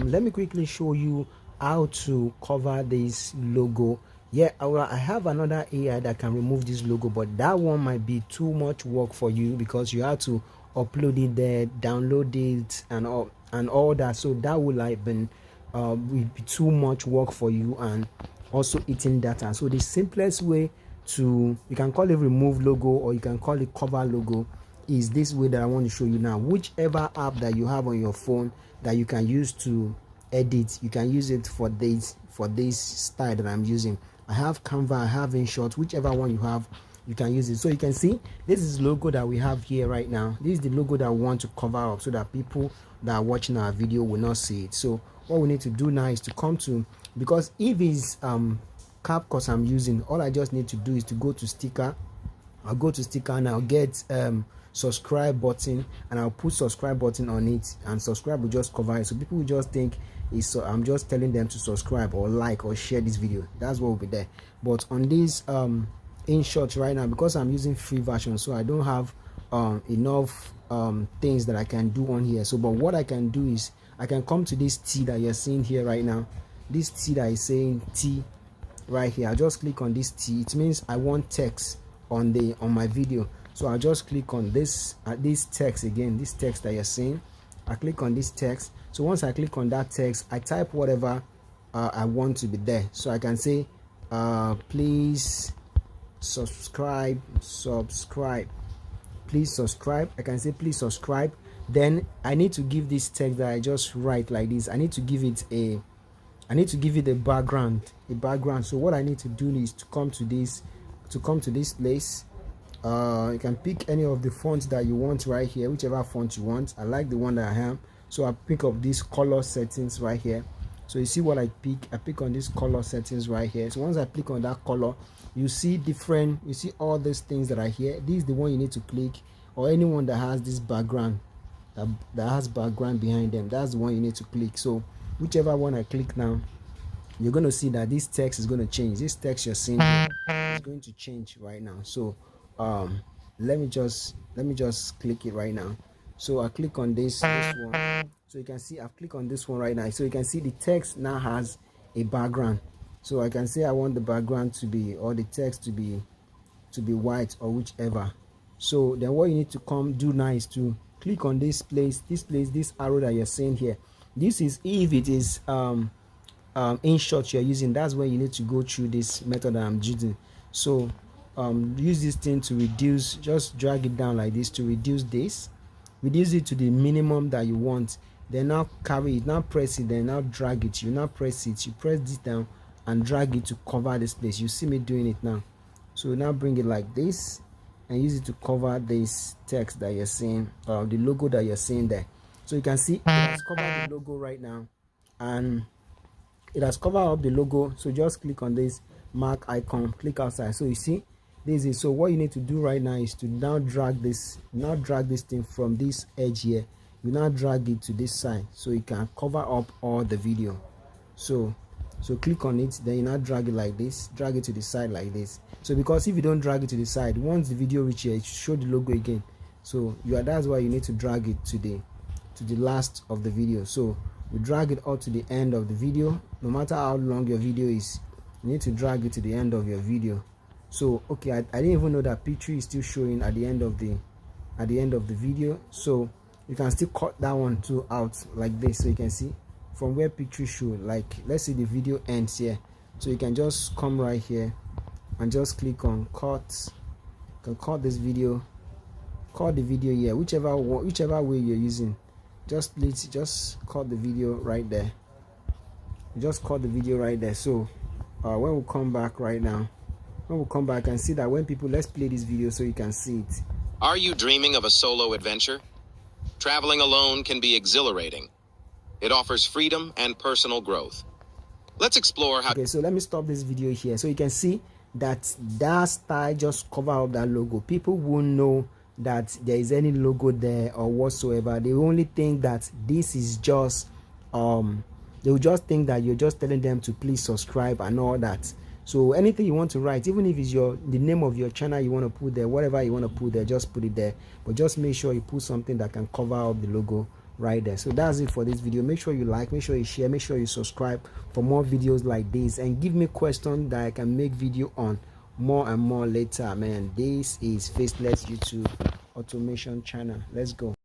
let me quickly show you how to cover this logo. Yeah, I have another AI that can remove this logo, but that one might be too much work for you because you have to upload it there, download it, and all that. So that will like been will be too much work for you and also eating data. So the simplest way to, you can call it remove logo or you can call it cover logo, is this way that I want to show you now. Whichever app that you have on your phone that you can use to edit, you can use it for this style that I'm using. I have Canva, I have InShot, whichever one you have, you can use it. So you can see this is logo that we have here right now. This is the logo that we want to cover up so that people that are watching our video will not see it. So what we need to do now is to come to, because if it's CapCut I'm using, all I just need to do is to go to sticker. I'll go to sticker and I'll get subscribe button, and I'll put subscribe button on it, and subscribe will just cover it. So people will just think it's, so I'm just telling them to subscribe or like or share this video. That's what will be there. But on this InShot right now, because I'm using free version, so I don't have enough things that I can do on here. So but what I can do is I can come to this T that you're seeing here right now. This T that is saying T right here, I just click on this T. It means I want text on my video. So I'll just click on this text again, this text that you're seeing. I click on this text. So once I click on that text, I type whatever I want to be there. So I can say please subscribe, please subscribe. I can say please subscribe. Then I need to give this text that I just write like this, I need to give it a background. So what I need to do is to come to this place. You can pick any of the fonts that you want right here, whichever font you want. I like the one that I have, so I pick up these color settings right here. So you see what I pick on these color settings right here. So once I click on that color, you see all these things that are here. This is the one you need to click, or anyone that has this background that has background behind them, that's the one you need to click. So whichever one I click now, you're going to see that this text is going to change. This text you're seeing here is going to change right now. So let me just click it right now. So I click on this one. So you can see I've clicked on this one right now. So you can see the text now has a background. So I can say I want the background to be, or the text to be white, or whichever. So then what you need to come do now is to click on this arrow that you're seeing here. This is if it is InShot you're using, that's when you need to go through this method that I'm using. So use this thing to reduce, just drag it down like this to reduce it to the minimum that you want. Then now carry it, now press it, then now drag it. You now press it, you press this down and drag it to cover this place. You see me doing it now. So now bring it like this and use it to cover this text that you're seeing, the logo that you're seeing there. So you can see it has covered the logo right now, and it has covered up the logo. So just click on this mark icon, click outside. So you see this is, so what you need to do right now is to now drag this thing from this edge here. You now drag it to this side so you can cover up all the video. So click on it, then you now drag it like this, drag it to the side like this. So because if you don't drag it to the side, once the video reaches here, it should show the logo again. So that's why you need to drag it to the last of the video. So we drag it up to the end of the video. No matter how long your video is, you need to drag it to the end of your video. So okay, I didn't even know that picture is still showing at the end of the video. So you can still cut that one too out like this, so you can see from where picture show. Like let's say the video ends here, so you can just come right here and just click on cut. You can cut this video, cut the video here, whichever way you're using. Just cut the video right there. Just cut the video right there. So when we come back right now, and see that when people, let's play this video so you can see it. Are you dreaming of a solo adventure? Traveling alone can be exhilarating. It offers freedom and personal growth. Let's explore how... Okay, so let me stop this video here. So you can see that style just cover up that logo. People won't know that there is any logo there or whatsoever. They only think that this is just they will just think that you're just telling them to please subscribe and all that. So anything you want to write, even if it's the name of your channel you want to put there, whatever you want to put there, just put it there. But just make sure you put something that can cover up the logo right there. So that's it for this video. Make sure you like, make sure you share, make sure you subscribe for more videos like this, and give me questions that I can make video on more and more later, man. This is Faceless YouTube automation channel. Let's go.